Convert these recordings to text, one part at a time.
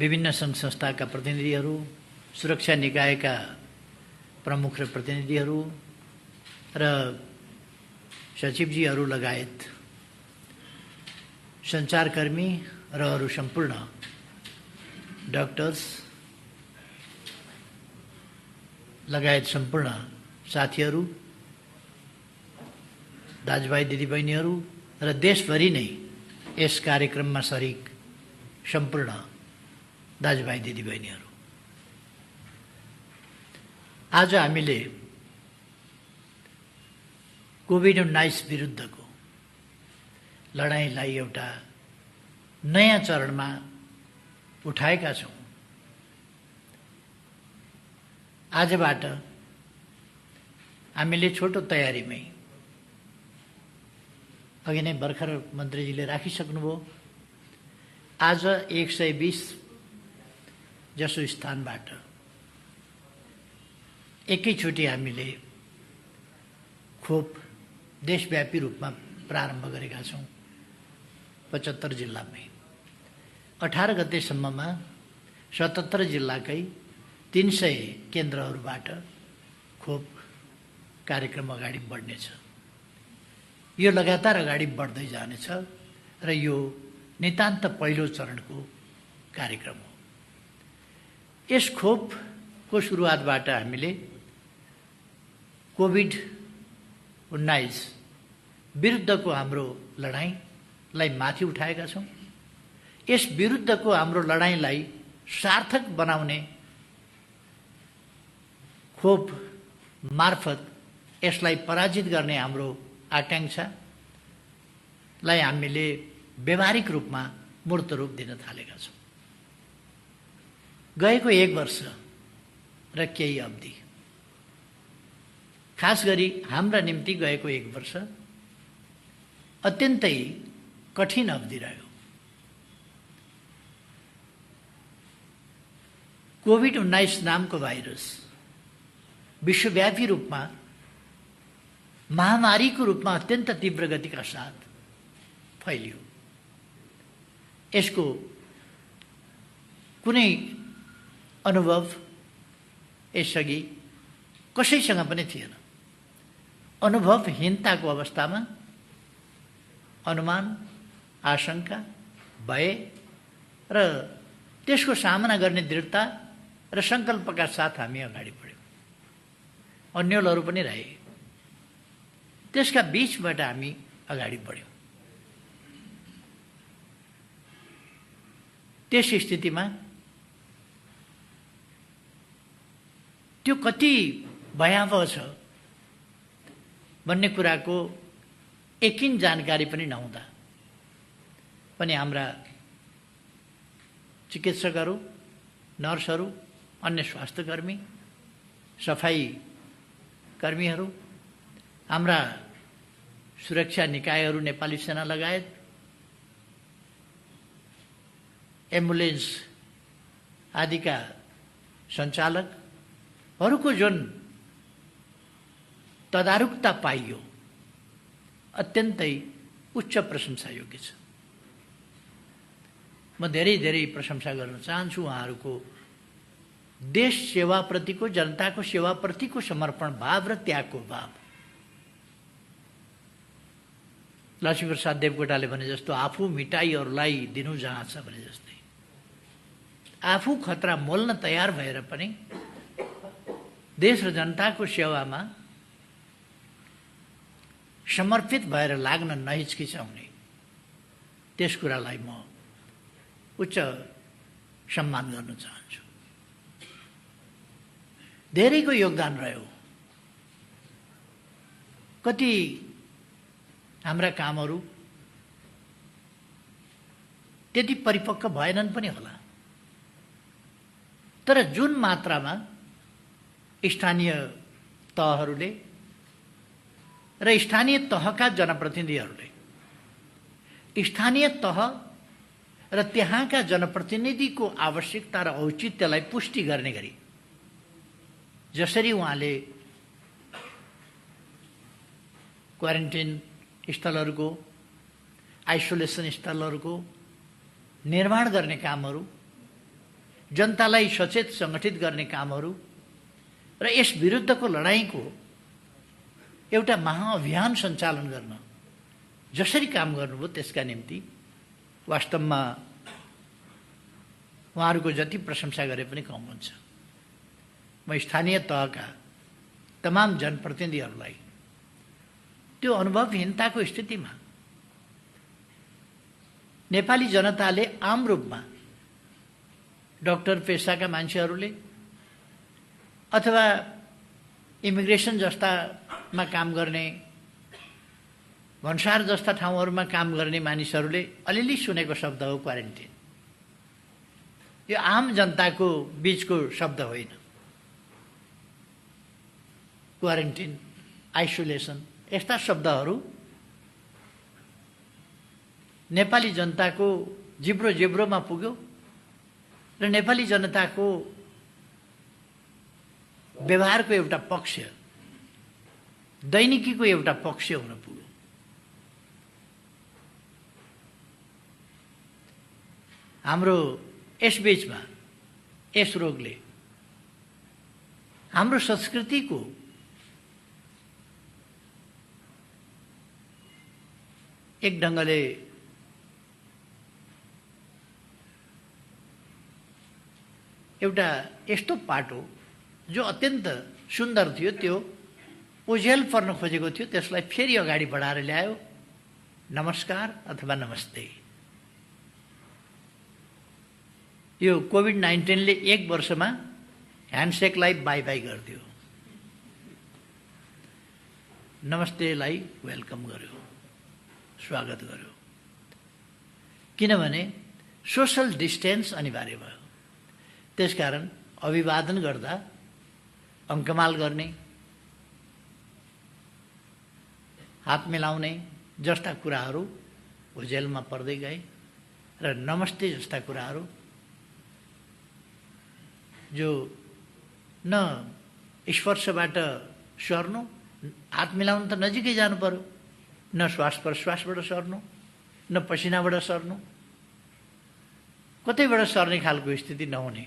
विभिन्न सङ्घ संस्थाका प्रतिनिधिहरू, सुरक्षा निकायका प्रमुख र प्रतिनिधिहरू र सचिवजीहरू लगायत सञ्चारकर्मी र अरू सम्पूर्ण डाक्टर्स लगायत सम्पूर्ण साथीहरू, दाजुभाइ दिदीबहिनीहरू र देशभरि नै यस कार्यक्रममा सरिक सम्पूर्ण दाजुभाइ दिदीबहिनीहरू, आज हामीले कोभिड-19 विरुद्धको लडाईँलाई एउटा नयाँ चरणमा उठाएका छौँ। आजबाट हामीले छोटो तयारीमै अघि नै भर्खर मन्त्रीजीले राखिसक्नुभयो, आज 120 जसो स्थानबाट एकैचोटि हामीले खोप देशव्यापी रूपमा प्रारम्भ गरेका छौँ। 75 जिल्लामै 18 गतेसम्ममा 77 जिल्लाकै 300 केन्द्रहरूबाट खोप कार्यक्रम अगाडि बढ्नेछ। यो लगातार अगाडि बढ्दै जानेछ र यो नितान्त पहिलो चरणको कार्यक्रम हो। यस खोपको सुरुवातबाट हामीले कोभिड-19 विरुद्धको हाम्रो लडाईँलाई माथि उठाएका छौँ। यस विरुद्धको हाम्रो लडाईँलाई सार्थक बनाउने खोप मार्फत यसलाई पराजित गर्ने हाम्रो आकांक्षालाई हामीले व्यवहारिक रूपमा मूर्त रूप दिन थालेका छौँ। गएको 1 वर्ष र केही अवधि, खास गरी हाम्रा निम्ति गएको 1 वर्ष अत्यन्तै कठिन अवधि रह्यो। कोभिड-19 नामको भाइरस विश्वव्यापी रूपमा महामारीको रूपमा अत्यन्त तीव्र गतिका साथ फैलियो। यसको कुनै अनुभव यसअघि कसैसँग पनि थिएन। अनुभवहीनताको अवस्थामा अनुमान, आशंका, भय र त्यसको सामना गर्ने दृढता र सङ्कल्पका साथ हामी अगाडि बढ्यौँ। अन्यलहरू पनि रहे, त्यसका बीचबाट हामी अगाडि बढ्यौँ। त्यस स्थितिमा त्यो कति भयावह छ भन्ने कुराको एकिन जानकारी पनि नहुँदा पनि हाम्रा चिकित्सकहरू, नर्सहरू, अन्य स्वास्थ्यकर्मी, सफाई कर्मीहरू, हाम्रा सुरक्षा निकायहरू, नेपाली सेना लगायत एम्बुलेन्स आदिका सञ्चालकहरूको जुन तदारुकता पाइयो अत्यन्तै उच्च प्रशंसा योग्य छ। म धेरै धेरै प्रशंसा गर्न चाहन्छु उहाँहरूको देश सेवाप्रतिको, जनताको सेवाप्रतिको समर्पण भाव र त्यागको भाव। लक्ष्मीप्रसाद देवकोटाले भने जस्तो आफू मिटाई अरूलाई दिनु जहाँ छ भने जस्तै आफू खतरा मोल्न तयार भएर पनि देश र जनताको सेवामा समर्पित भएर लाग्न नहिचकिचाउने, त्यस कुरालाई म उच्च सम्मान गर्न चाहन्छु। धेरैको योगदान रह्यो। कति हाम्रा कामहरू त्यति परिपक्व भएनन् पनि होला, तर जुन मात्रामा स्थानीय तहहरूले र स्थानीय तहका जनप्रतिनिधिहरूले स्थानीय तह र त्यहाँका जनप्रतिनिधिको आवश्यकता र औचित्यलाई पुष्टि गर्ने गरी जसरी उहाँले क्वारेन्टाइन स्थलहरूको, आइसोलेसन स्थलहरूको निर्माण गर्ने कामहरू जनतालाई सचेत सङ्गठित गर्ने कामहरू र यस विरुद्धको लडाईँको एउटा महाअभियान सञ्चालन गर्न जसरी काम गर्नुभयो त्यसका निम्ति वास्तवमा उहाँहरूको जति प्रशंसा गरे पनि कम हुन्छ। म स्थानीय तहका तमाम जनप्रतिनिधिहरूलाई त्यो अनुभवहीनताको स्थितिमा नेपाली जनताले आम रूपमा डाक्टर पेसाका मान्छेहरूले अथवा इमिग्रेसन जस्तामा काम गर्ने, भन्सार जस्ता ठाउँहरूमा काम गर्ने मानिसहरूले अलिअलि सुनेको शब्द हो क्वारेन्टिन। यो आम जनताको बीचको शब्द होइन। क्वारेन्टिन, आइसोलेसन यस्ता शब्दहरू नेपाली जनताको जिब्रो जिब्रोमा पुग्यो र नेपाली जनताको व्यवहारको एउटा पक्ष, दैनिकीको एउटा पक्ष हुन पुग्यो। हाम्रो यसबीचमा यस रोगले हाम्रो संस्कृतिको एक ढङ्गले एउटा यस्तो पाटो जो अत्यन्त सुन्दर थियो, त्यो ओझेल पर्न खोजेको थियो, त्यसलाई फेरि अगाडि बढाएर ल्यायो। नमस्कार अथवा नमस्ते। यो कोभिड-19ले 1 वर्षमा ह्यान्डसेकलाई बाई बाई गरिदियो, नमस्तेलाई वेलकम गर्यो, स्वागत गर्यो। किनभने सोशल डिस्टेन्स अनिवार्य भयो। त्यसकारण अभिवादन गर्दा अङ्कमाल गर्ने, हात मिलाउने जस्ता कुराहरू ओझेलमा पर्दै गए र नमस्ते जस्ता कुराहरू जो न स्पर्शबाट सर्नु, हात मिलाउनु त नजिकै जानु पर्यो, न श्वास प्रश्वासबाट सर्नु, न पसिनाबाट सर्नु, कतैबाट सर्ने खालको स्थिति नहुने,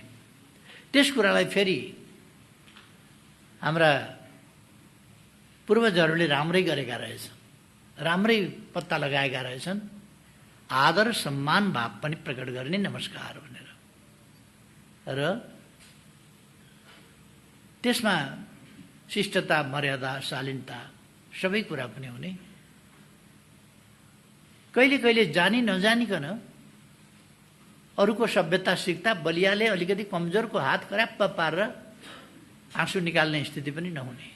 त्यस कुरालाई फेरि हाम्रा पूर्वजहरूले राम्रै गरेका रहेछन्, राम्रै पत्ता लगाएका रहेछन्। आदर सम्मान भाव पनि प्रकट गर्ने नमस्कार भनेर, र त्यसमा शिष्टता, मर्यादा, शालीनता सबै कुरा पनि हुने। कहिले कहिले जानी नजानिकन अरूको सभ्यता सिक्दा बलियाले अलिकति कमजोरको हात कराप्प पारेर आँसु निकाल्ने स्थिति पनि नहुने।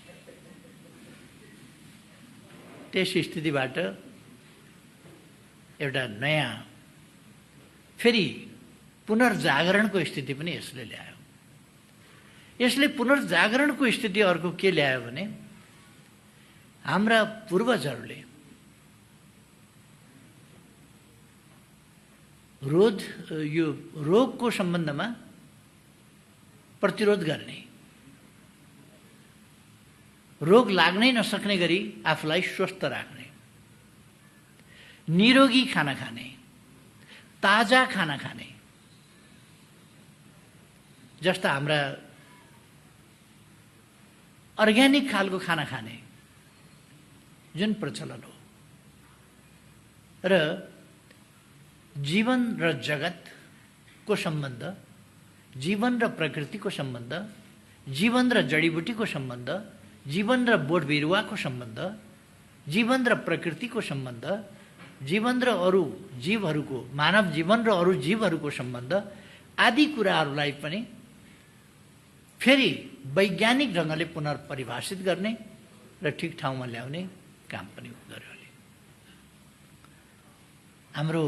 त्यस स्थितिबाट एउटा नयाँ फेरि पुनर्जागरणको स्थिति पनि यसले ल्यायो। यसले पुनर्जागरणको स्थिति अर्को के ल्यायो भने हाम्रा पूर्वजहरूले यो रोगको सम्बन्धमा प्रतिरोध गर्ने, रोग लाग्नै नसक्ने गरी आफूलाई स्वस्थ राख्ने, निरोगी खाना खाने, ताजा खाना खाने जस्ता हाम्रा अर्ग्यानिक खालको खाना खाने जुन प्रचलन हो, र जीवन र जगतको सम्बन्ध, जीवन र प्रकृतिको सम्बन्ध, जीवन र जडीबुटीको सम्बन्ध, जीवन र बोट बिरुवाको सम्बन्ध, जीवन र प्रकृतिको सम्बन्ध, जीवन र अरू जीवहरूको, मानव जीवन र अरू जीवहरूको सम्बन्ध आदि कुराहरूलाई पनि फेरि वैज्ञानिक ढङ्गले पुनर्परिभाषित गर्ने र ठिक ठाउँमा ल्याउने काम पनि गर्यो। हाम्रो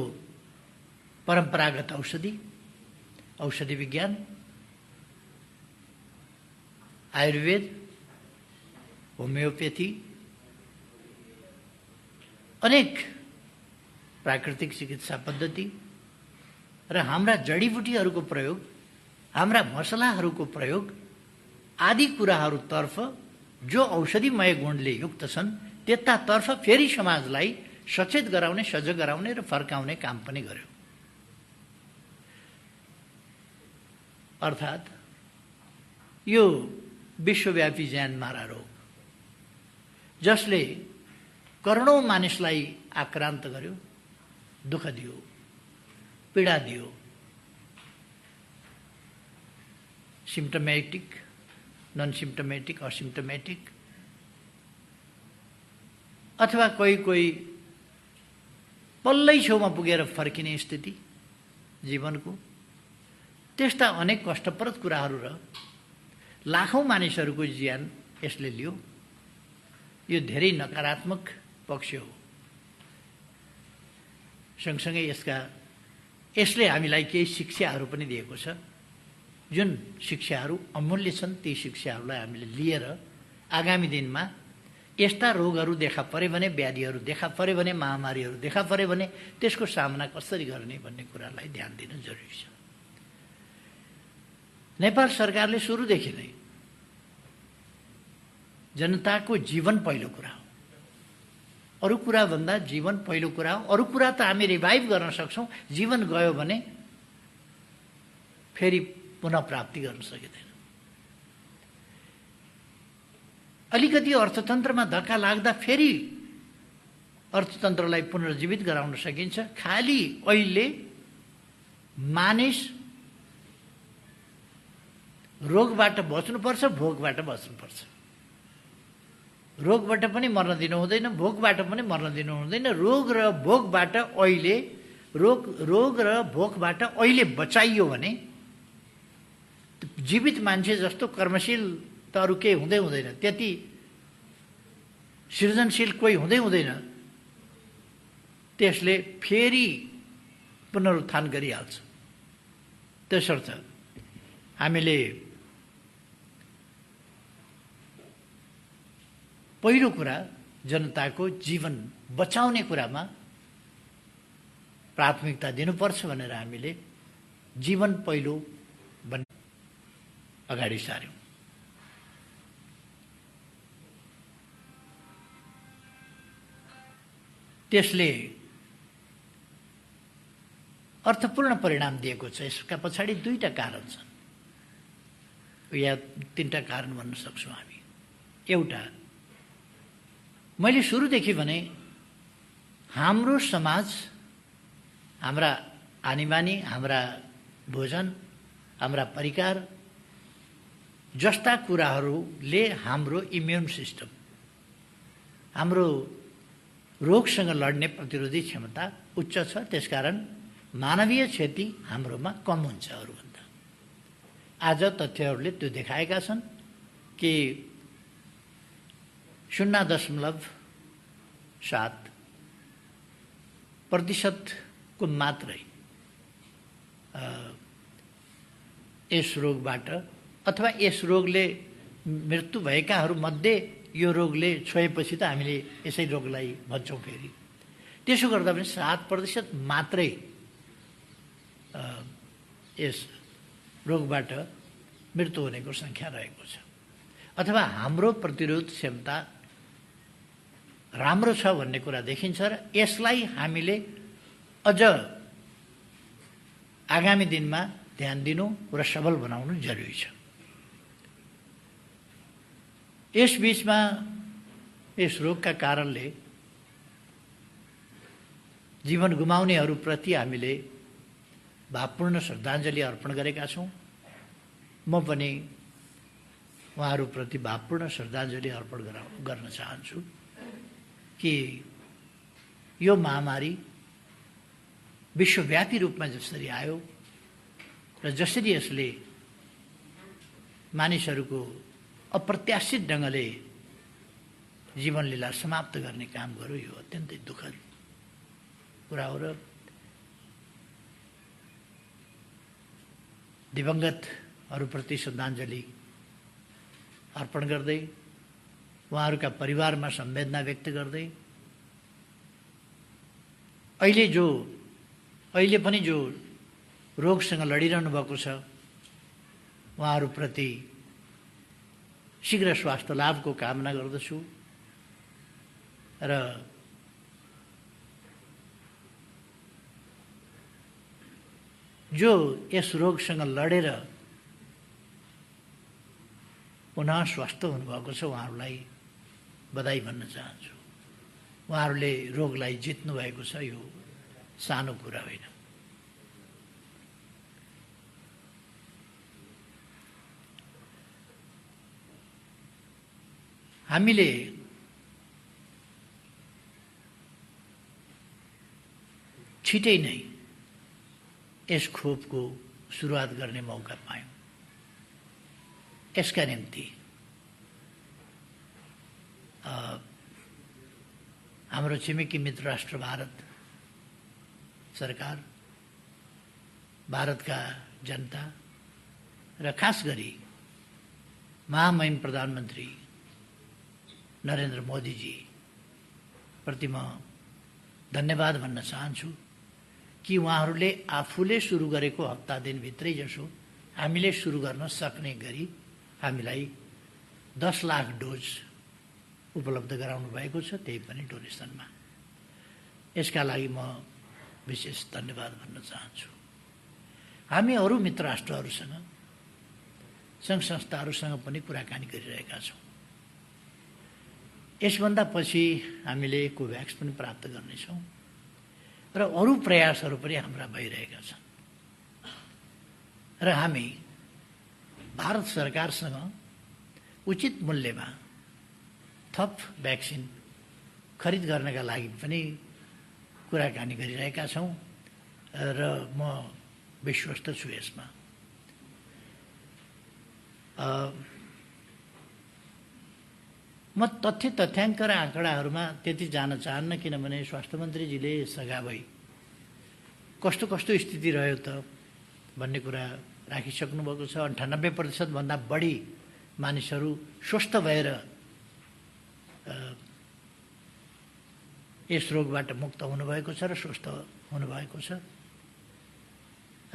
परम्परागत औषधि विज्ञान, आयुर्वेद, होमियोपैथी, अनेक प्राकृतिक चिकित्सा पद्धति र हाम्रा जडीबुटीहरूको प्रयोग, हाम्रा मसलाहरूको प्रयोग आदि कुराहरूतर्फ जो औषधिमय गुणले युक्त छन् त्यतातर्फ फेरि समाजलाई सचेत गराउने, सजग गराउने र फर्काउने काम पनि गर्यो। अर्थात् यो विश्वव्यापी ज्यान मारा रोग जसले करोडौं मानिसलाई आक्रान्त गर्यो, दुःख दियो, पीडा दियो। सिम्टोमेटिक, नन सिम्टोमेटिक, असिम्टोमेटिक, अथवा कोही पल्लै छेउमा पुगेर फर्किने स्थिति जीवनको, त्यस्ता अनेक कष्टप्रद कुराहरू र लाखौं मानिसहरूको ज्यान यसले लियो। यो धेरै नकारात्मक पक्ष हो। सँगसँगै यसले हामीलाई केही शिक्षाहरू पनि दिएको छ, जुन शिक्षाहरू अमूल्य छन्। ती शिक्षाहरूलाई हामीले लिएर आगामी दिनमा यस्ता रोगहरू देखा परे भने, व्याधिहरू देखा परे भने, महामारीहरू देखा परे भने त्यसको सामना कसरी गर्ने भन्ने कुरालाई ध्यान दिन जरुरी छ। नेपाल सरकारले सुरुदेखि नै जनताको जीवन पहिलो कुरा हो। अरू कुरा भन्दा जीवन पहिलो कुरा हो। अरू कुरा त हामी रिभाइभ गर्न सक्छौं, जीवन गयो भने फेरि पुनः प्राप्ति गर्न सकिँदैन। अलिकति अर्थतन्त्रमा धक्का लाग्दा फेरि अर्थतन्त्रलाई पुनर्जीवित गराउन सकिन्छ। खाली अहिले मानिस रोगबाट बच्नुपर्छ, भोकबाट बच्नुपर्छ। रोगबाट पनि मर्न दिनु हुँदैन, भोकबाट पनि मर्न दिनु हुँदैन। रोग र भोकबाट अहिले बचाइयो भने जीवित मान्छे जस्तो कर्मशील त अरू केही हुँदै हुँदैन, त्यति सृजनशील कोही हुँदै हुँदैन। त्यसले फेरि पुनरुत्थान गरिहाल्छ। त्यसर्थ हामीले पहिलो कुरा जनताको जीवन बचाउने कुरामा प्राथमिकता दिनुपर्छ भनेर हामीले जीवन पहिलो अगाडि सार्यौं। त्यसले अर्थपूर्ण परिणाम दिएको छ। यसका पछाडि दुईटा कारण छन्, या तीनटा कारण भन्न सक्छौँ हामी। एउटा, मैले सुरुदेखि भने हाम्रो समाज, हाम्रा आनीबानी, हाम्रा भोजन, हाम्रा परिकार जस्ता कुराहरूले हाम्रो इम्युन सिस्टम, हाम्रो रोगसँग लड्ने प्रतिरोधी क्षमता उच्च छ। त्यसकारण मानवीय क्षति हाम्रोमा कम हुन्छ अरूभन्दा। आज तथ्यहरूले त्यो देखाएका छन् कि 0.7% को मात्रै यस रोगबाट अथवा यस रोगले मृत्यु भएकाहरू मध्ये यो रोगले छोएपछि त हामीले यसै रोगलाई भन्छौँ फेरि। त्यसो गर्दा पनि 7% मात्रै यस रोगबाट मृत्यु हुनेको संख्या रहेको छ। अथवा हाम्रो प्रतिरोध क्षमता राम्रो छ भन्ने कुरा देखिन्छ र यसलाई हामीले अझ आगामी दिनमा ध्यान दिनु र सबल बनाउनु जरुरी छ। यस बीचमा यस रोगका कारणले जीवन गुमाउनेहरूप्रति हामीले भावपूर्ण श्रद्धाञ्जली अर्पण गरेका छौँ। म पनि उहाँहरूप्रति भावपूर्ण श्रद्धाञ्जली अर्पण गर्न चाहन्छु कि यो महामारी विश्वव्यापी रूपमा जसरी आयो र जसरी यसले मानिसहरूको अप्रत्याशित ढङ्गले जीवन लीला समाप्त गर्ने काम गर्यो, यो अत्यन्तै दुःखद कुरा हो। र दिवंगतहरूप्रति श्रद्धाञ्जली अर्पण गर्दै, उहाँहरूका परिवारमा संवेदना व्यक्त गर्दै, अहिले पनि जो रोगसँग लडिरहनु भएको छ उहाँहरूप्रति शीघ्र स्वास्थ्य लाभको कामना गर्दछु। र जो यस रोगसँग लडेर पुनः स्वस्थ हुनुभएको छ, उहाँहरूलाई बधाई भन्न चाहन्छु। उहाँहरूले रोगलाई जित्नु भएको छ, यो सानो कुरा होइन। हामीले छिटै नै यस खोपको सुरुवात गर्ने मौका पायौँ। यसका निम्ति हाम्रो छिमेकी मित्र राष्ट्र भारत सरकार, भारतका जनता र खास गरी महामहिम प्रधानमन्त्री नरेन्द्र मोदीजी प्रति म धन्यवाद भन्न चाहन्छु कि उहाँहरूले आफूले सुरु गरेको हप्ता दिनभित्रै जसो हामीले सुरु गर्न सक्ने गरी हामीलाई 10 लाख डोज उपलब्ध गराउनु भएको छ, त्यही पनि डोनेसनमा। यसका लागि म विशेष धन्यवाद भन्न चाहन्छु। हामी अरू मित्र राष्ट्रहरूसँग, सङ्घ संस्थाहरूसँग पनि कुराकानी गरिरहेका छौँ। यसभन्दा पछि हामीले कोभ्याक्स पनि प्राप्त गर्नेछौँ र अरू प्रयासहरू पनि हाम्रा भइरहेका छन् र हामी भारत सरकारसँग उचित मूल्यमा थप भ्याक्सिन खरिद गर्नका लागि पनि कुराकानी गरिरहेका छौँ र म विश्वस्त छु यसमा। म तथ्याङ्क र आँकडाहरूमा त्यति जान चाहन्न, किनभने स्वास्थ्य मन्त्रीजीले सघाभई कस्तो कस्तो स्थिति रह्यो त भन्ने कुरा राखिसक्नु भएको छ। 98% भन्दा बढी मानिसहरू स्वस्थ भएर यस रोगबाट मुक्त हुनुभएको छ र स्वस्थ हुनुभएको छ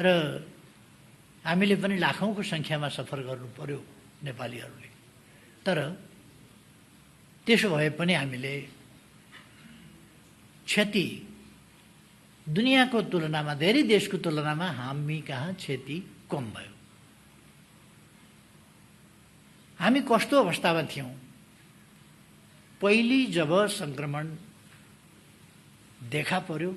र हामीले पनि लाखौँको सङ्ख्यामा सफर गर्नु पर्यो नेपालीहरूले। तर त्यसो भए पनि हामीले क्षति दुनियाँको तुलनामा, धेरै देशको तुलनामा हामी कहाँ क्षति कम भयो। हामी कस्तो अवस्थामा थियौँ? पहिले जब सङ्क्रमण देखा पर्यो,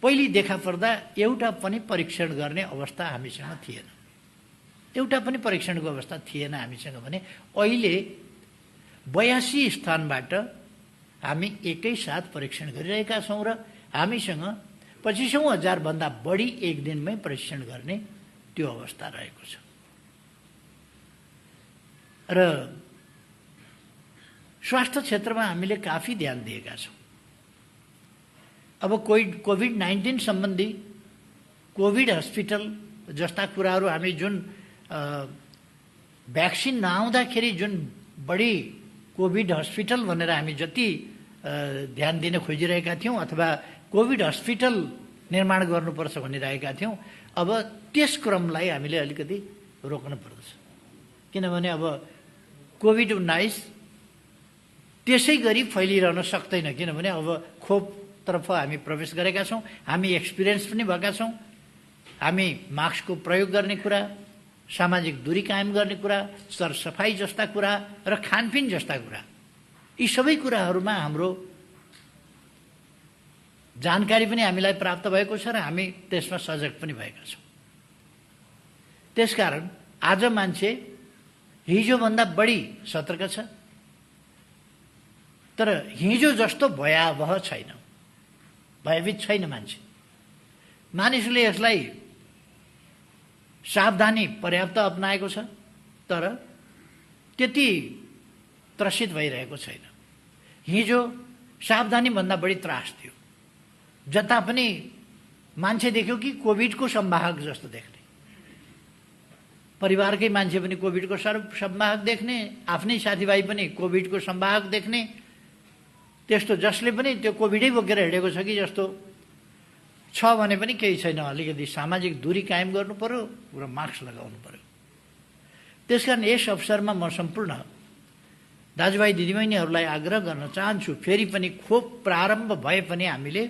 पहिले देखा पर्दा एउटा पनि परीक्षण गर्ने अवस्था हामीसँग थिएन। एउटा पनि परीक्षणको अवस्था थिएन हामीसँग भने अहिले 82 स्थानबाट हामी एकैसाथ परीक्षण गरिरहेका छौँ र हामीसँग 25,000 भन्दा बढी एक दिनमै परीक्षण गर्ने त्यो अवस्था रहेको छ। र स्वास्थ्य क्षेत्रमा हामीले काफी ध्यान दिएका छौँ। अब कोभिड-19 सम्बन्धी कोभिड हस्पिटल जस्ता कुराहरू हामी जुन भ्याक्सिन नआउँदाखेरि जुन बढी कोभिड हस्पिटल भनेर हामी जति ध्यान दिन खोजिरहेका थियौँ अथवा कोभिड हस्पिटल निर्माण गर्नुपर्छ भनिरहेका थियौँ, अब त्यस क्रमलाई हामीले अलिकति रोक्नु पर्दछ। किनभने अब कोभिड-19 त्यसै गरी फैलिरहन सक्दैन, किनभने अब खोपतर्फ हामी प्रवेश गरेका छौँ, हामी एक्सपिरियन्स पनि भएका छौँ। हामी मास्कको प्रयोग गर्ने कुरा, सामाजिक दूरी कायम गर्ने कुरा, सरसफाइ जस्ता कुरा र खानपिन जस्ता कुरा, यी सबै कुराहरूमा हाम्रो जानकारी पनि हामीलाई प्राप्त भएको छ र हामी त्यसमा सजग पनि भएका छौँ। त्यसकारण आज मान्छे हिजोभन्दा बढी सतर्क छ, तर हिजो जस्तो भयावह छैन, भयभीत छैन मान्छे। मानिसले यसलाई सावधानी पर्याप्त अपनाएको छ, तर त्यति त्रसित भइरहेको छैन। हिजो सावधानी भन्दा बढी त्रास थियो। जता पनि मान्छे देख्यो कि कोभिडको संवाहक जस्तो देख्ने, परिवारकै मान्छे पनि कोभिडको संवाहक देख्ने, आफ्नै साथीभाइ पनि कोभिडको संवाहक देख्ने, त्यस्तो जसले पनि त्यो कोभिडै बोकेर हिँडेको छ कि जस्तो छ भने पनि केही छैन। अलिकति सामाजिक दूरी कायम गर्नु पर्यो र मास्क लगाउनु पर्यो। त्यसकारण यस अवसरमा म सम्पूर्ण दाजुभाइ दिदीबहिनीहरूलाई आग्रह गर्न चाहन्छु, फेरि पनि खोप प्रारम्भ भए पनि हामीले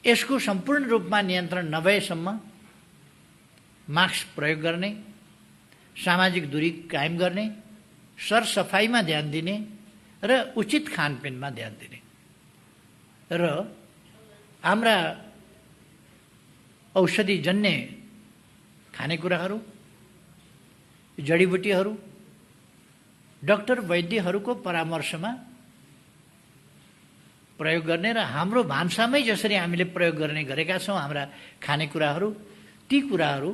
यसको सम्पूर्ण रूपमा नियन्त्रण नभएसम्म मास्क प्रयोग गर्ने सामाजिक दूरी कायम गर्ने, सरसफाइमा ध्यान दिने र उचित खानपिनमा ध्यान दिने र हाम्रा औषधिजन्य खानेकुराहरू, जडीबुटीहरू डाक्टर वैद्यहरूको परामर्शमा प्रयोग गर्ने र हाम्रो भान्सामै जसरी हामीले प्रयोग गर्ने गरेका छौँ हाम्रा खानेकुराहरू, ती कुराहरू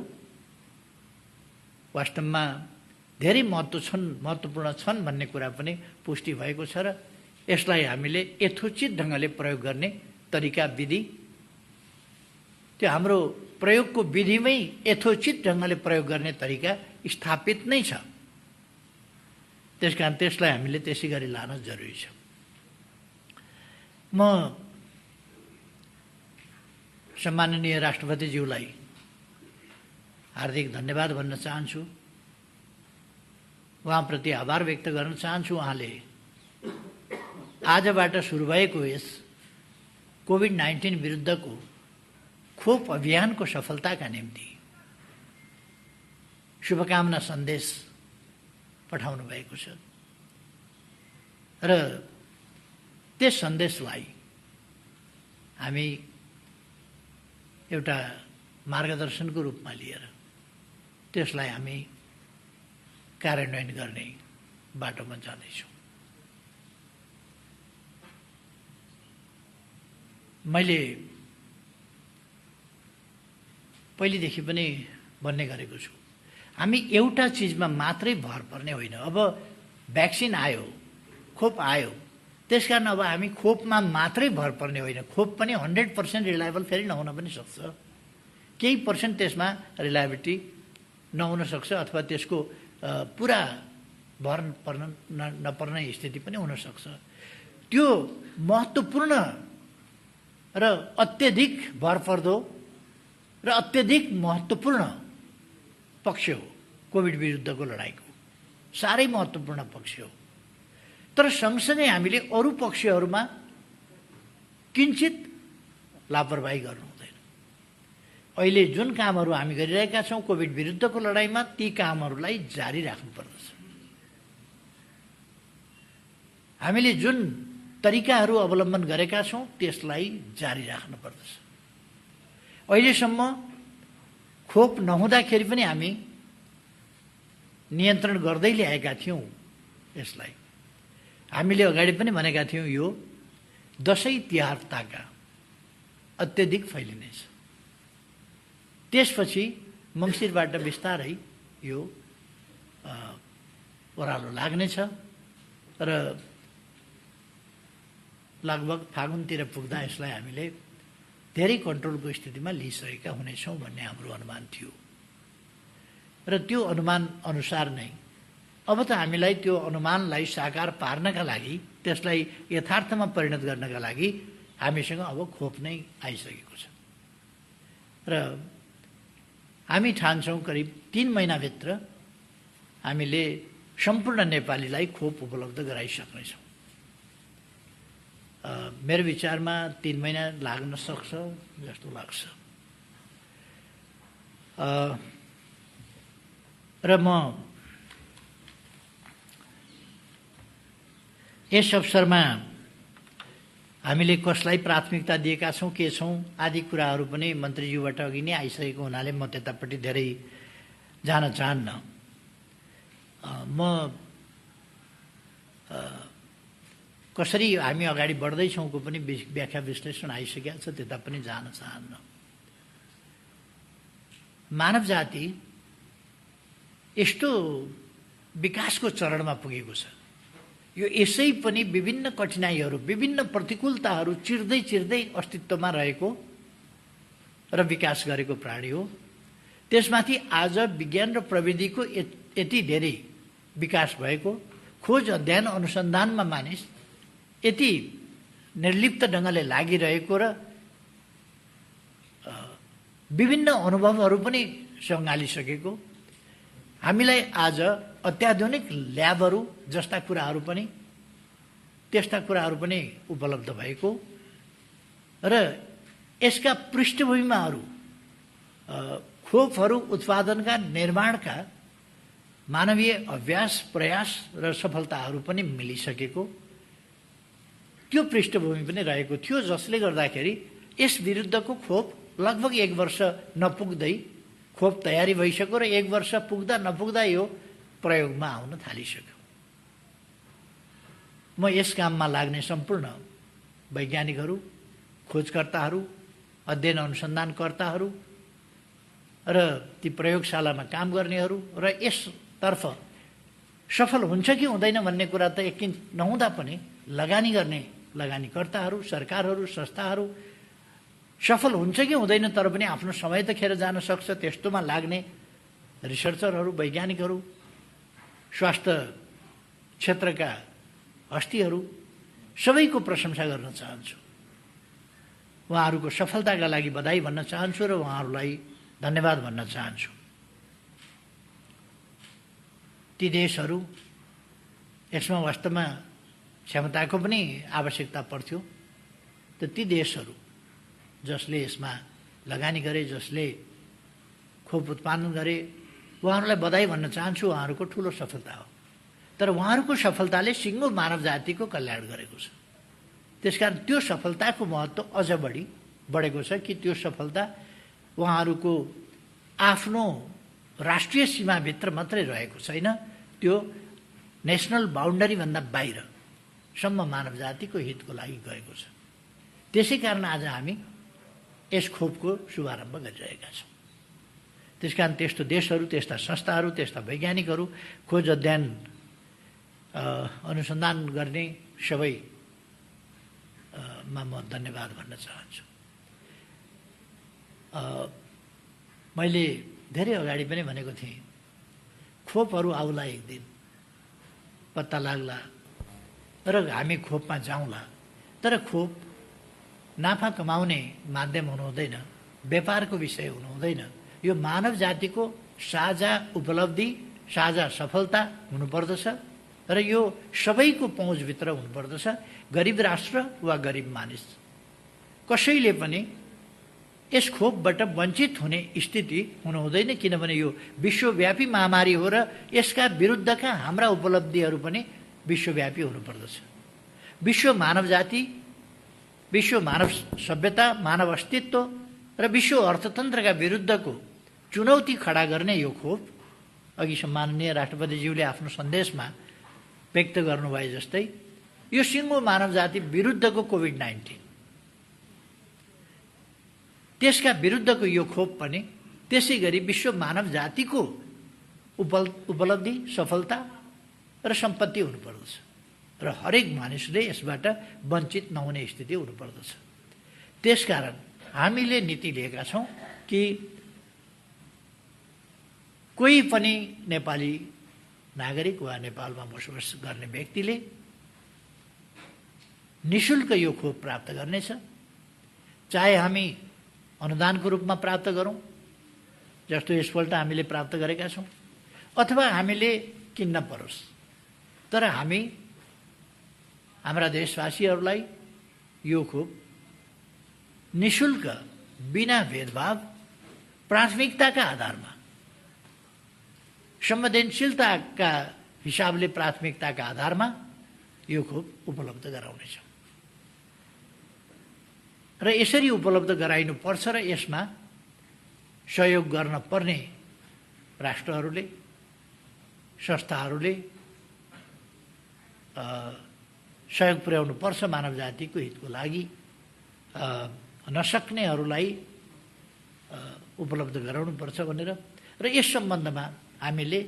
वास्तवमा धेरै महत्त्वपूर्ण छन् भन्ने कुरा पनि पुष्टि भएको छ र यसलाई हामीले यथोचित ढङ्गले प्रयोग गर्ने तरिका, विधि, त्यो हाम्रो प्रयोगको विधिमै यथोचित ढङ्गले प्रयोग गर्ने तरिका स्थापित नै छ। त्यसकारण त्यसलाई हामीले त्यसै गरी लान जरुरी छ। म सम्माननीय राष्ट्रपतिज्यूलाई हार्दिक धन्यवाद भन्न चाहन्छु, उहाँप्रति आभार व्यक्त गर्न चाहन्छु। उहाँले आजबाट सुरु भएको यस कोभिड-19 विरुद्धको खोप अभियानको सफलताका निम्ति शुभकामना सन्देश पठाउनु भएको छ र त्यस सन्देशलाई हामी एउटा मार्गदर्शनको रूपमा लिएर त्यसलाई हामी कार्यान्वयन गर्ने बाटोमा जाँदैछौँ। मैले पहिलेदेखि पनि भन्ने गरेको छु, हामी एउटा चिजमा मात्रै भर पर्ने होइन। अब भ्याक्सिन आयो, खोप आयो, त्यसकारण अब हामी खोपमा मात्रै भर पर्ने होइन। खोप पनि 100% रिलायबल फेरि नहुन पनि सक्छ, केही पर्सेन्ट त्यसमा रिलायबिलिटी नहुन सक्छ अथवा त्यसको पुरा भर पर्न नपर्ने स्थिति पनि हुनसक्छ। त्यो महत्त्वपूर्ण र अत्यधिक भरपर्दो र अत्यधिक महत्त्वपूर्ण पक्ष हो कोभिड विरुद्धको लडाइँको, साह्रै महत्त्वपूर्ण पक्ष हो। तर सँगसँगै हामीले अरू पक्षहरूमा किञ्चित लापरवाही गर्नु हुँदैन। अहिले जुन कामहरू हामी गरिरहेका छौँ कोभिड विरुद्धको लडाइँमा, ती कामहरूलाई जारी राख्नुपर्दछ। हामीले जुन तरिकाहरू अवलम्बन गरेका छौँ त्यसलाई जारी राख्नुपर्दछ। अहिलेसम्म खोप नहुँदाखेरि पनि हामी नियन्त्रण गर्दै ल्याएका थियौँ यसलाई। हामीले अगाडि पनि भनेका थियौँ यो दसैँ तिहार ताका अत्यधिक फैलिनेछ, त्यसपछि मङ्सिरबाट बिस्तारै यो ओह्रालो लाग्नेछ र लगभग फागुनतिर पुग्दा यसलाई हामीले धेरै कन्ट्रोलको स्थितिमा लिइसकेका हुनेछौँ भन्ने हाम्रो अनुमान थियो र त्यो अनुमान अनुसार नै अब त हामीलाई त्यो अनुमानलाई साकार पार्नका लागि, त्यसलाई यथार्थमा परिणत गर्नका लागि हामीसँग अब खोप नै आइसकेको छ र हामी ठान्छौँ करिब 3 महिनाभित्र हामीले सम्पूर्ण नेपालीलाई खोप उपलब्ध गराइसक्नेछौँ। मेरो विचारमा 3 महिना लाग्न सक्छ जस्तो लाग्छ र म यस अवसरमा हामीले कसलाई प्राथमिकता दिएका छौँ, के छौँ आदि कुराहरू पनि मन्त्रीज्यूबाट अघि नै आइसकेको हुनाले म त्यतापट्टि धेरै जान चाहन्न। म कसरी हामी अगाडि बढ्दैछौँको पनि व्याख्या विश्लेषण आइसकेको छ, त्यता पनि जान चाहन्न। मानव जाति यस्तो विकासको चरणमा पुगेको छ, यो यसै पनि विभिन्न कठिनाइहरू, विभिन्न प्रतिकूलताहरू चिर्दै चिर्दै अस्तित्वमा रहेको र विकास गरेको प्राणी हो। त्यसमाथि आज विज्ञान र प्रविधिको यति धेरै विकास भएको, खोज अध्ययन अनुसन्धानमा मानिस यति निर्लिप्त ढङ्गले लागिरहेको र विभिन्न अनुभवहरू पनि सँगालिसकेको, हामीलाई आज अत्याधुनिक ल्याबहरू जस्ता कुराहरू पनि, त्यस्ता कुराहरू पनि उपलब्ध भएको र यसका पृष्ठभूमिमाहरू खोपहरू उत्पादनका निर्माणका मानवीय अभ्यास प्रयास र सफलताहरू पनि मिलिसकेको त्यो पृष्ठभूमि पनि रहेको थियो, जसले गर्दाखेरि यस विरुद्धको खोप लगभग 1 वर्ष नपुग्दै खोप तयारी भइसक्यो र 1 वर्ष पुग्दा नपुग्दा यो प्रयोगमा आउन थालिसक्यो। म यस काममा लाग्ने सम्पूर्ण वैज्ञानिकहरू, खोजकर्ताहरू, अध्ययन अनुसन्धानकर्ताहरू र ती प्रयोगशालामा काम गर्नेहरू र यसतर्फ सफल हुन्छ कि हुँदैन भन्ने कुरा त यकिन नहुँदा पनि लगानी गर्ने लगानीकर्ताहरू, सरकारहरू, संस्थाहरू सफल हुन्छ कि हुँदैन तर पनि आफ्नो समय त खेर जान सक्छ, त्यस्तोमा लाग्ने रिसर्चरहरू, वैज्ञानिकहरू, स्वास्थ्य क्षेत्रका हस्तीहरू सबैको प्रशंसा गर्न चाहन्छु। उहाँहरूको सफलताका लागि बधाई भन्न चाहन्छु र उहाँहरूलाई धन्यवाद भन्न चाहन्छु। ती देशहरू, यसमा वास्तवमा क्षमताको पनि आवश्यकता पर्थ्यो, त ती देशहरू जसले यसमा लगानी गरे, जसले खोप उत्पादन गरे, उहाँहरूलाई बधाई भन्न चाहन्छु। उहाँहरूको ठुलो सफलता हो। तर उहाँहरूको सफलताले सिङ्गो मानव जातिको कल्याण गरेको छ। त्यसकारण त्यो सफलताको महत्त्व अझ बढेको छ कि त्यो सफलता उहाँहरूको आफ्नो राष्ट्रिय सीमाभित्र मात्रै रहेको छैन, त्यो नेसनल बााउन्डरीभन्दा बाहिरसम्म मानव जातिको हितको लागि गएको छ। त्यसै कारण आज हामी यस खोपको शुभारम्भ गरिरहेका छौँ। त्यसकारण त्यस्तो देशहरू, त्यस्ता संस्थाहरू, त्यस्ता वैज्ञानिकहरू, खोज अध्ययन अनुसन्धान गर्ने सबैमा म धन्यवाद भन्न चाहन्छु। मैले धेरै अगाडि पनि भनेको थिएँ, खोपहरू आउला एक दिन, पत्ता लाग्ला र हामी खोपमा जाउँला। तर खोप नाफा कमाउने माध्यम हुनु हुँदैन, व्यापारको विषय हुनु हुँदैन। यो मानव जातिको साझा उपलब्धि, साझा सफलता हुनुपर्दछ र यो सबैको पहुँचभित्र हुनुपर्दछ। गरिब राष्ट्र वा गरिब मानिस कसैले पनि यस खोपबाट वञ्चित हुने स्थिति हुनु हुँदैन, किनभने यो विश्वव्यापी महामारी हो र यसका विरुद्धका हाम्रा उपलब्धिहरू पनि विश्वव्यापी हुनुपर्दछ। विश्व मानव जाति, विश्व मानव सभ्यता, मानव अस्तित्व र विश्व अर्थतन्त्रका विरुद्धको चुनौती खडा गर्ने यो खोप, अघि सम्माननीय राष्ट्रपतिज्यूले आफ्नो सन्देशमा व्यक्त गर्नुभए जस्तै, यो सिङ्गो मानव जाति विरुद्धको कोभिड-19, त्यसका विरुद्धको यो खोप पनि त्यसै गरी विश्व मानव जातिको उपलब्धि, सफलता र सम्पत्ति हुनुपर्दछ र हरेक मानिसले यसबाट वञ्चित नहुने स्थिति हुनुपर्दछ। त्यसकारण हामीले नीति लिएका छौँ कि कोही पनि नेपाली नागरिक वा नेपालमा बसोबास गर्ने व्यक्तिले निःशुल्क यो खोप प्राप्त गर्नेछ। चाहे हामी अनुदानको रूपमा प्राप्त गरौँ, जस्तो यसपल्ट हामीले प्राप्त गरेका छौँ, अथवा हामीले किन्न परोस्, तर हामी हाम्रा देशवासीहरूलाई यो खोप निःशुल्क, बिना भेदभाव, प्राथमिकताका आधारमा, संवेदनशीलताका हिसाबले प्राथमिकताका आधारमा यो खोप उपलब्ध गराउनेछौँ र यसरी उपलब्ध गराइनुपर्छ र यसमा सहयोग गर्न पर्ने राष्ट्रहरूले, संस्थाहरूले सहयोग पुर्याउनु पर्छ मानव जातिको हितको लागि। नसक्नेहरूलाई उपलब्ध गराउनुपर्छ भनेर र यस सम्बन्धमा हामीले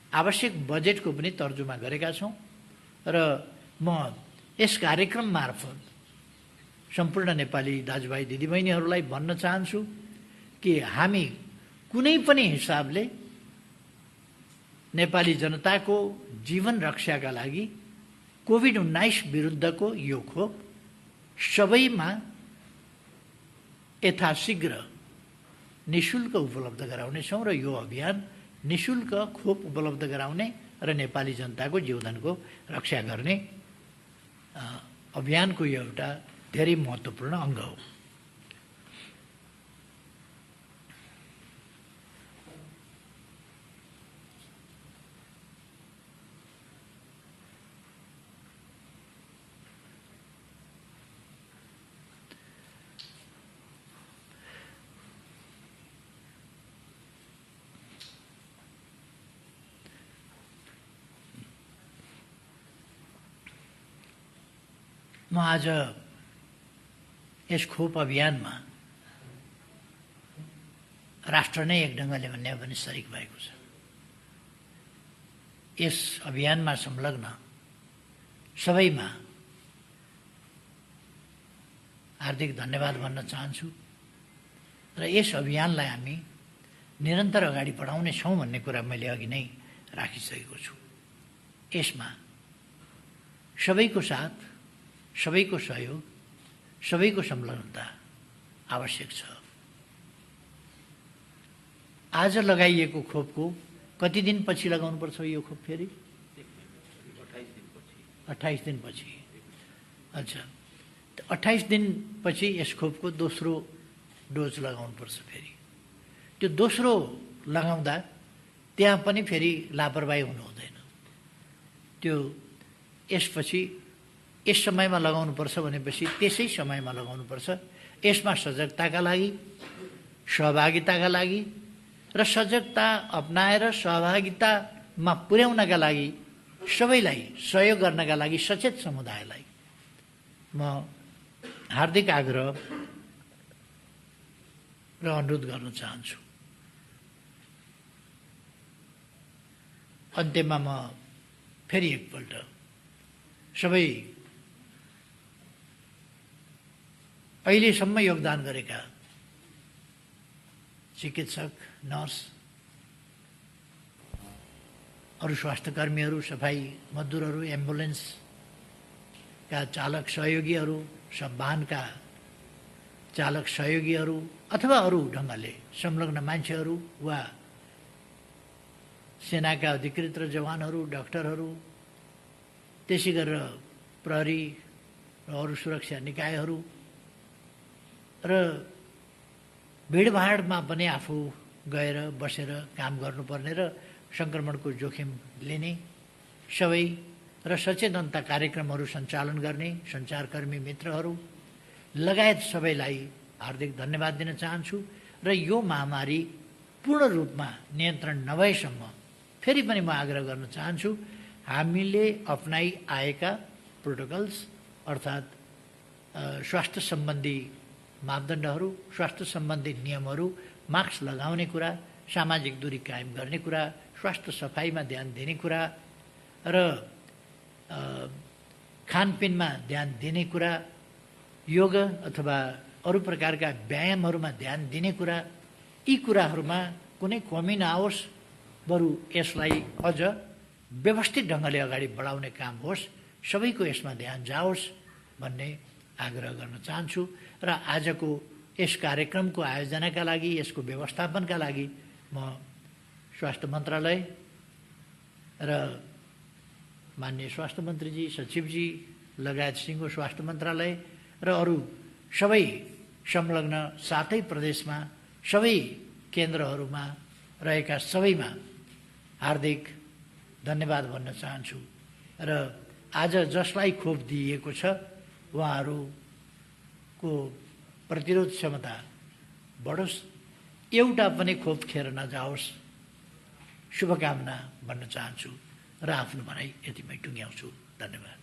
आवश्यक बजेटको पनि तर्जुमा गरेका छौँ र म यस कार्यक्रम मार्फत सम्पूर्ण नेपाली दाजुभाइ दिदीबहिनीहरूलाई भन्न चाहन्छु कि हामी कुनै पनि हिसाबले नेपाली जनताको जीवन रक्षाका लागि कोभिड-19 विरुद्धको यो खोप सबैमा यथाशीघ्र निःशुल्क उपलब्ध गराउनेछौँ र यो अभियान निःशुल्क खोप उपलब्ध गराउने र नेपाली जनताको जीवनको रक्षा गर्ने अभियानको यो एउटा धेरै महत्त्वपूर्ण अङ्ग हो। म आज यस खोप अभियानमा राष्ट्र नै एक ढङ्गले भन्ने हो भने सरिक भएको छ। यस अभियानमा संलग्न सबैमा हार्दिक धन्यवाद भन्न चाहन्छु र यस अभियानलाई हामी निरन्तर अगाडि बढाउने छौँ भन्ने कुरा मैले अघि नै राखिसकेको छु। यसमा सबैको साथ, सबैको सहयोग, सबैको संलग्नता आवश्यक छ। आज लगाइएको खोपको कति दिनपछि लगाउनुपर्छ यो खोप फेरि? 28 दिनपछि। अच्छा, 28 दिनपछि यस खोपको दोस्रो डोज लगाउनुपर्छ फेरि। त्यो दोस्रो लगाउँदा त्यहाँ पनि फेरि लापरवाही हुनु हुँदैन। त्यो यसपछि यस समयमा लगाउनुपर्छ भनेपछि त्यसै समयमा लगाउनुपर्छ। यसमा सजगताका लागि, सहभागिताका लागि र सजगता अपनाएर सहभागितामा पुर्याउनका लागि सबैलाई सहयोग गर्नका लागि सचेत समुदायलाई म हार्दिक आग्रह र अनुरोध गर्न चाहन्छु। अन्त्यमा म फेरि एकपल्ट सबै अहिलेसम्म योगदान गरेका चिकित्सक, नर्स, अरू स्वास्थ्यकर्मीहरू, सफाई मजदुरहरू, एम्बुलेन्सका चालक सहयोगीहरू, सब वाहनका चालक सहयोगीहरू अथवा अरू ढङ्गले संलग्न मान्छेहरू वा सेनाका अधिकृत र जवानहरू, डाक्टरहरू, त्यसै गरेर प्रहरी र अरू सुरक्षा निकायहरू र भिडभाडमा पनि आफू गएर बसेर काम गर्नुपर्ने र सङ्क्रमणको जोखिम लिने सबै र सचेतनता कार्यक्रमहरू सञ्चालन गर्ने सञ्चारकर्मी मित्रहरू लगायत सबैलाई हार्दिक धन्यवाद दिन चाहन्छु। र यो महामारी पूर्ण रूपमा नियन्त्रण नभएसम्म फेरि पनि म आग्रह गर्न चाहन्छु, हामीले अपनाइ आएका प्रोटोकल्स अर्थात् स्वास्थ्य सम्बन्धी मापदण्डहरू, स्वास्थ्य सम्बन्धी नियमहरू, मास्क लगाउने कुरा, सामाजिक दूरी कायम गर्ने कुरा, स्वास्थ्य सफाइमा ध्यान दिने कुरा र खानपिनमा ध्यान दिने कुरा, योग अथवा अरू प्रकारका व्यायामहरूमा ध्यान दिने कुरा, यी कुराहरूमा कुनै कमी नआओस्, बरु यसलाई अझ व्यवस्थित ढङ्गले अगाडि बढाउने काम होस्, सबैको यसमा ध्यान जाओस् भन्ने आग्रह गर्न चाहन्छु। र आजको यस कार्यक्रमको आयोजनाका लागि, यसको व्यवस्थापनका लागि म स्वास्थ्य मन्त्रालय र माननीय स्वास्थ्य मन्त्रीजी, सचिवजी लगायत सिङ्गो स्वास्थ्य मन्त्रालय र अरू सबै संलग्न 7 प्रदेशमा सबै केन्द्रहरूमा रहेका सबैमा हार्दिक धन्यवाद भन्न चाहन्छु। र आज जसलाई खोप दिइएको छ उहाँहरूको प्रतिरोध क्षमता बढोस्, एउटा पनि खोप खेर नजाओस्, शुभकामना भन्न चाहन्छु र आफ्नो भनाइ यतिमै टुङ्ग्याउँछु। धन्यवाद।